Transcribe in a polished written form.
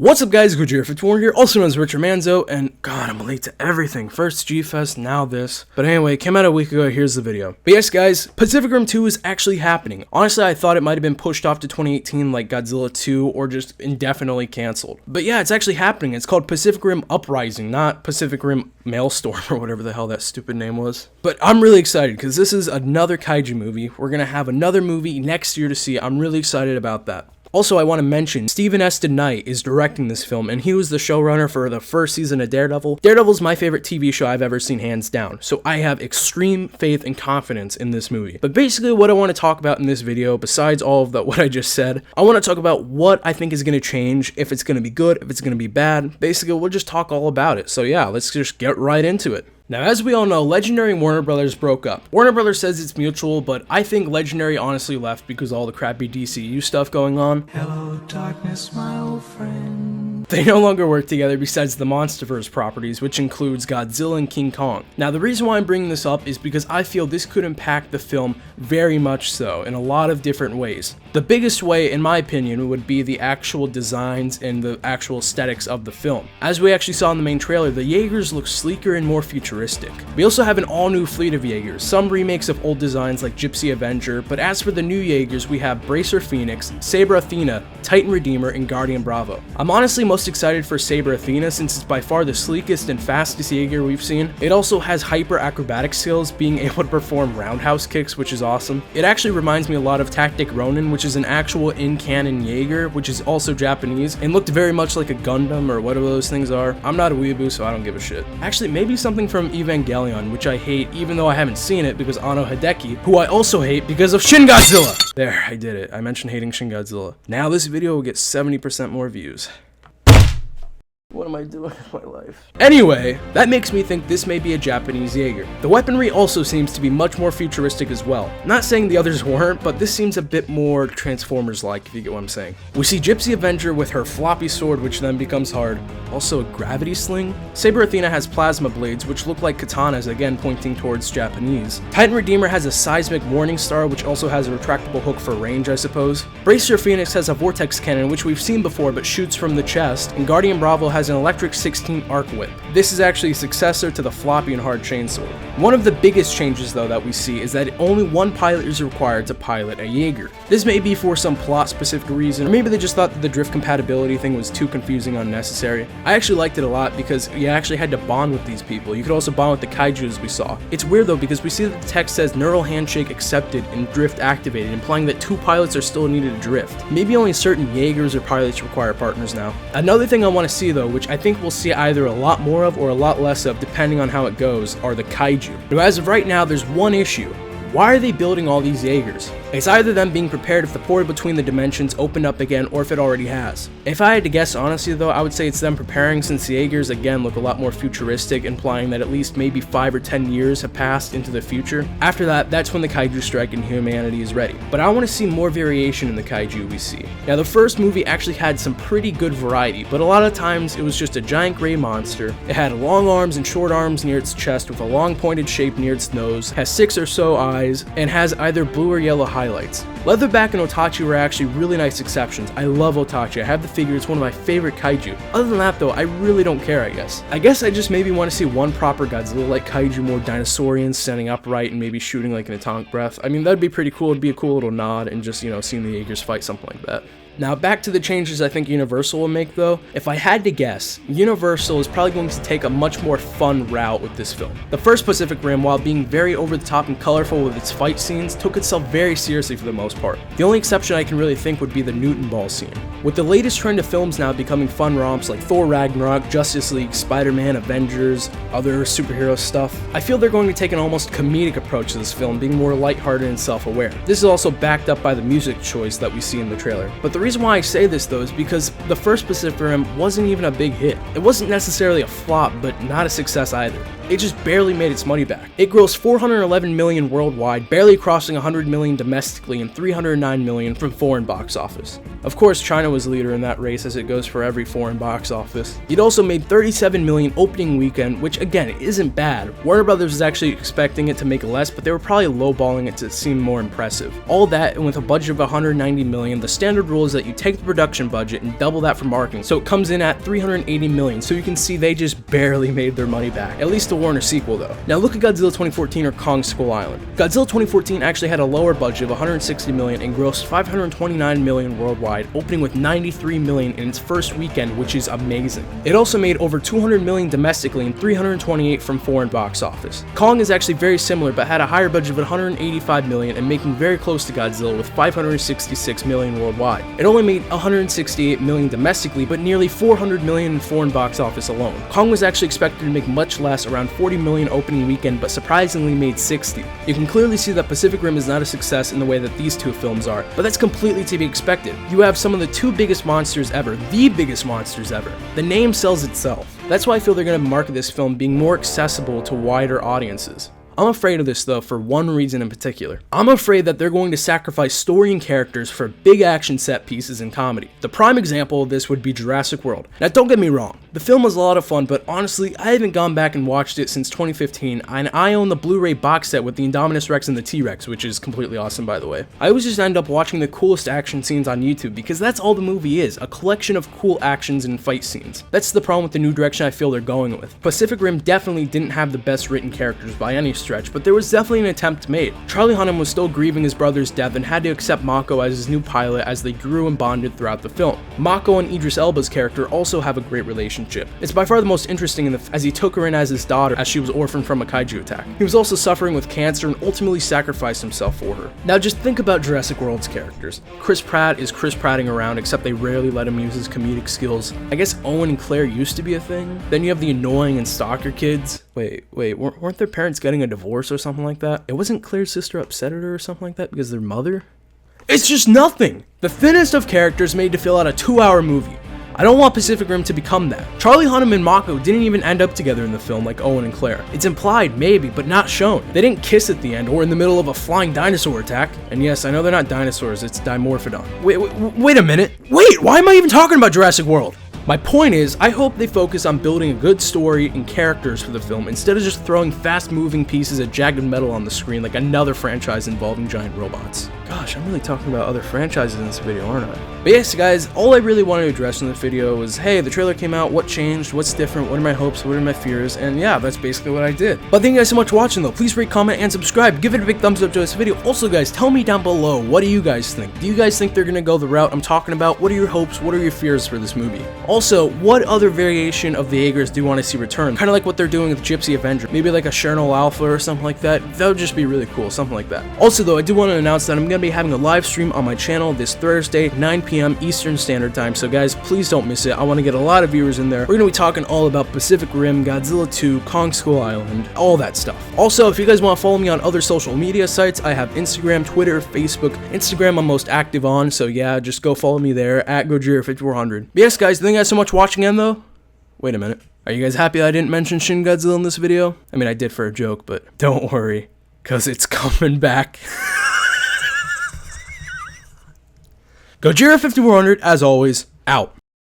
What's up guys, Kaiju here, also known as Richard Manzo, and god, I'm late to everything. First G-Fest, now this. But anyway, it came out a week ago, here's the video. But yes guys, Pacific Rim 2 is actually happening. Honestly, I thought it might have been pushed off to 2018 like Godzilla 2 or just indefinitely cancelled. But yeah, it's actually happening. It's called Pacific Rim Uprising, not Pacific Rim Maelstrom or whatever the hell that stupid name was. But I'm really excited because this is another Kaiju movie. We're gonna have another movie next year to see. I'm really excited about that. Also, I want to mention, Stephen S. DeKnight is directing this film, and he was the showrunner for the first season of Daredevil. Daredevil's my favorite TV show I've ever seen, hands down, so I have extreme faith and confidence in this movie. But basically, what I want to talk about in this video, besides all of what I just said, I want to talk about what I think is going to change, if it's going to be good, if it's going to be bad. Basically, we'll just talk all about it. So yeah, let's just get right into it. Now, as we all know, Legendary and Warner Brothers broke up. Warner Brothers says it's mutual, but I think Legendary honestly left because of all the crappy DCU stuff going on. Hello, darkness, my old friend. They no longer work together besides the MonsterVerse properties, which includes Godzilla and King Kong. Now, the reason why I'm bringing this up is because I feel this could impact the film very much so, in a lot of different ways. The biggest way, in my opinion, would be the actual designs and the actual aesthetics of the film. As we actually saw in the main trailer, the Jaegers look sleeker and more futuristic. We also have an all-new fleet of Jaegers, some remakes of old designs like Gypsy Avenger, but as for the new Jaegers, we have Bracer Phoenix, Saber Athena, Titan Redeemer, and Guardian Bravo. I'm honestly most excited for Saber Athena since it's by far the sleekest and fastest Jaeger we've seen. It also has hyper acrobatic skills, being able to perform roundhouse kicks, which is awesome. It actually reminds me a lot of Tactic Ronin, which is an actual in-canon Jaeger, which is also Japanese, and looked very much like a Gundam or whatever those things are. I'm not a weeaboo, so I don't give a shit. Actually, maybe something from Evangelion, which I hate even though I haven't seen it because Anno Hideki, who I also hate because of Shin Godzilla. There, I did it. I mentioned hating Shin Godzilla. Now this video will get 70% more views. What am I doing with my life? Anyway, that makes me think this may be a Japanese Jaeger. The weaponry also seems to be much more futuristic as well. Not saying the others weren't, but this seems a bit more Transformers-like, if you get what I'm saying. We see Gypsy Avenger with her floppy sword, which then becomes hard. Also a gravity sling. Saber Athena has plasma blades, which look like katanas, again pointing towards Japanese. Titan Redeemer has a seismic warning star, which also has a retractable hook for range, I suppose. Bracer Phoenix has a vortex cannon, which we've seen before, but shoots from the chest. And Guardian Bravo has an electric 16 arc whip. This is actually a successor to the floppy and hard chainsword. One of the biggest changes though that we see is that only one pilot is required to pilot a Jaeger. This may be for some plot specific reason, or maybe they just thought that the drift compatibility thing was too confusing and unnecessary. I actually liked it a lot because you actually had to bond with these people. You could also bond with the Kaiju as we saw. It's weird though because we see that the text says neural handshake accepted and drift activated, implying that two pilots are still needed to drift. Maybe only certain Jaegers or pilots require partners now. Another thing I want to see though, which I think we'll see either a lot more of or a lot less of depending on how it goes, are the Kaiju. Now as of right now, there's one issue. Why are they building all these Jaegers? It's either them being prepared if the portal between the dimensions opened up again or if it already has. If I had to guess honestly though, I would say it's them preparing since the Jaegers again look a lot more futuristic, implying that at least maybe 5 or 10 years have passed into the future. After that, that's when the Kaiju strike and humanity is ready. But I want to see more variation in the Kaiju we see. Now the first movie actually had some pretty good variety, but a lot of times it was just a giant gray monster. It had long arms and short arms near its chest with a long pointed shape near its nose, has 6 or so eyes, and has either blue or yellow highlights. Leatherback and Otachi were actually really nice exceptions. I love Otachi. I have the figure. It's one of my favorite Kaiju. Other than that though, I really don't care, I guess. I guess I just maybe want to see one proper Godzilla-like Kaiju, more dinosaurian, standing upright and maybe shooting like an atomic breath. I mean, that'd be pretty cool. It'd be a cool little nod and just, you know, seeing the Jaegers fight something like that. Now back to the changes I think Universal will make though. If I had to guess, Universal is probably going to take a much more fun route with this film. The first Pacific Rim, while being very over the top and colorful with its fight scenes, took itself very seriously for the most part. The only exception I can really think would be the Newton Ball scene. With the latest trend of films now becoming fun romps like Thor Ragnarok, Justice League, Spider-Man, Avengers, other superhero stuff, I feel they're going to take an almost comedic approach to this film, being more lighthearted and self-aware. This is also backed up by the music choice that we see in the trailer. But the reason why I say this though is because the first Pacific Rim wasn't even a big hit. It wasn't necessarily a flop, but not a success either. it just barely made its money back. It grossed $411 million worldwide, barely crossing $100 million domestically and $309 million from foreign box office. Of course, China was leader in that race, as it goes for every foreign box office. It also made $37 million opening weekend, which again isn't bad. Warner Brothers was actually expecting it to make less, but they were probably lowballing it to seem more impressive. All that, and with a budget of $190 million, the standard rule is that you take the production budget and double that for marketing, so it comes in at $380 million. So you can see they just barely made their money back. At least the Warner sequel though. Now look at Godzilla 2014 or Kong Skull Island. Godzilla 2014 actually had a lower budget of $160 million and grossed $529 million worldwide, opening with $93 million in its first weekend, which is amazing. It also made over $200 million domestically and $328 from foreign box office. Kong is actually very similar, but had a higher budget of $185 million and making very close to Godzilla with $566 million worldwide. It only made $168 million domestically, but nearly $400 million in foreign box office alone. Kong was actually expected to make much less, around $40 million opening weekend, but surprisingly made $60. You can clearly see that Pacific Rim is not a success in the way that these two films are, but that's completely to be expected. You have some of the two biggest monsters ever, the biggest monsters ever. The name sells itself. That's why I feel they're going to market this film being more accessible to wider audiences. I'm afraid of this though for one reason in particular. I'm afraid that they're going to sacrifice story and characters for big action set pieces and comedy. The prime example of this would be Jurassic World. Now don't get me wrong, the film was a lot of fun, but honestly I haven't gone back and watched it since 2015, and I own the Blu-ray box set with the Indominus Rex and the T-Rex, which is completely awesome by the way. I always just end up watching the coolest action scenes on YouTube because that's all the movie is, a collection of cool actions and fight scenes. That's the problem with the new direction I feel they're going with. Pacific Rim definitely didn't have the best written characters by any stretch, but there was definitely an attempt made. Charlie Hunnam was still grieving his brother's death and had to accept Mako as his new pilot as they grew and bonded throughout the film. Mako and Idris Elba's character also have a great relationship. It's by far the most interesting as he took her in as his daughter as she was orphaned from a kaiju attack. He was also suffering with cancer and ultimately sacrificed himself for her. Now just think about Jurassic World's characters. Chris Pratt is Chris Pratting around, except they rarely let him use his comedic skills. I guess Owen and Claire used to be a thing. Then you have the annoying and stalker kids. Wait, weren't their parents getting a divorce or something like that? It wasn't Claire's sister upset at her or something like that because their mother? It's just nothing! The thinnest of characters made to fill out a 2-hour movie. I don't want Pacific Rim to become that. Charlie Hunnam and Mako didn't even end up together in the film like Owen and Claire. It's implied, maybe, but not shown. They didn't kiss at the end or in the middle of a flying dinosaur attack. And yes, I know they're not dinosaurs, it's Dimorphodon. Wait a minute. Wait, why am I even talking about Jurassic World? My point is, I hope they focus on building a good story and characters for the film instead of just throwing fast-moving pieces of jagged metal on the screen like another franchise involving giant robots. Gosh, I'm really talking about other franchises in this video, aren't I? But yes, guys, all I really wanted to address in the video was, hey, the trailer came out, what changed, what's different, what are my hopes, what are my fears, and yeah, that's basically what I did. But thank you guys so much for watching though. Please rate, comment, and subscribe. Give it a big thumbs up to this video. Also, guys, tell me down below, what do you guys think? Do you guys think they're gonna go the route I'm talking about? What are your hopes? What are your fears for this movie? Also, what other variation of the Jaegers do you want to see return? Kind of like what they're doing with Gypsy Avenger. Maybe like a Chernobyl Alpha or something like that. That would just be really cool, something like that. Also though, I do want to announce that I'm going to be having a live stream on my channel this Thursday, 9 p.m. Eastern Standard Time. So guys, please don't miss it. I want to get a lot of viewers in there. We're going to be talking all about Pacific Rim, Godzilla 2, Kong Skull Island, all that stuff. Also, if you guys want to follow me on other social media sites, I have Instagram, Twitter, Facebook. Instagram I'm most active on, so yeah, just go follow me there, at Gojira5400. But yes, guys, thank you guys so much for watching again, though. Wait a minute. Are you guys happy I didn't mention Shin Godzilla in this video? I mean, I did for a joke, but don't worry, because it's coming back. Gojira5400, as always, out.